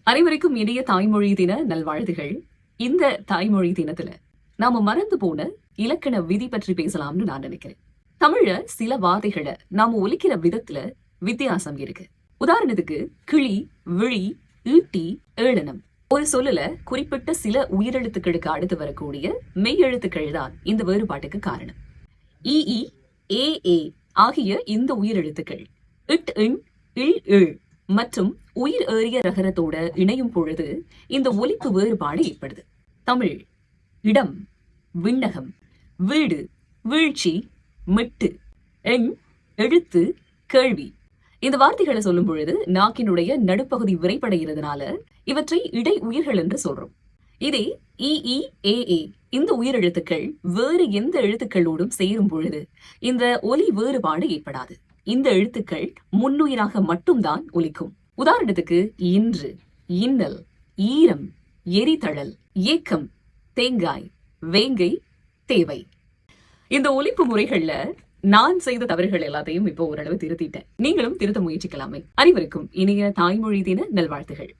அனைவருக்கும் இனிய தாய்மொழி தின நல்வாழ்த்துகள். இந்த தாய்மொழி தினத்துல நாம மறந்து போன இலக்கண விதி பற்றி பேசலாம்னு நான் நினைக்கிறேன். தமிழ்ல சில வார்த்தைகளை நாம ஒலிக்கிற விதத்துல வித்தியாசம் இருக்கு. உதாரணத்துக்கு கிளி, விழி, ஈட்டி, ஏளனம். ஒரு சொல்லல குறிப்பிட்ட சில உயிரெழுத்துக்களுக்கு அடுத்து வரக்கூடிய மெய் எழுத்துக்கள் தான் இந்த வேறுபாட்டுக்கு காரணம். இ, ஏ, ஏ ஆகிய இந்த உயிரெழுத்துக்கள் இட், இன், இல், இழ் மற்றும் உயிர் ஏறிய ரகரத்தோட இணையும் பொழுது இந்த ஒலிப்பு வேறுபாடு ஏற்படுது. தமிழ் இடம், விண்ணகம், வீடு, வீழ்ச்சி, மெட்டு, எண், எழுத்து, கேள்வி இந்த வார்த்தைகளை சொல்லும் பொழுது நாக்கினுடைய நடுப்பகுதி விரைப்படைகிறதுனால இவற்றை இடை உயிர்கள் என்று சொல்றோம். இதே இ, ஏ, ஏ இந்த உயிரெழுத்துக்கள் வேறு எந்த எழுத்துக்களோடும் சேரும் பொழுது இந்த ஒலி வேறுபாடு ஏற்படாது. இந்த எழுத்துக்கள் முன்னுயிராக மட்டும்தான் ஒலிக்கும். உதாரணத்துக்கு இன்று, இன்னல், ஈரம், எரிதழல், ஏக்கம், தேங்காய், வேங்கை, தேவை. இந்த ஒலிப்பு முறைகள்ல நான் செய்த தவறுகள் எல்லாத்தையும் இப்போ ஓரளவு திருத்திட்டேன். நீங்களும் திருத்த முயற்சிக்கலாமே. அனைவருக்கும் இனிய தாய்மொழி தின நல்வாழ்த்துகள்.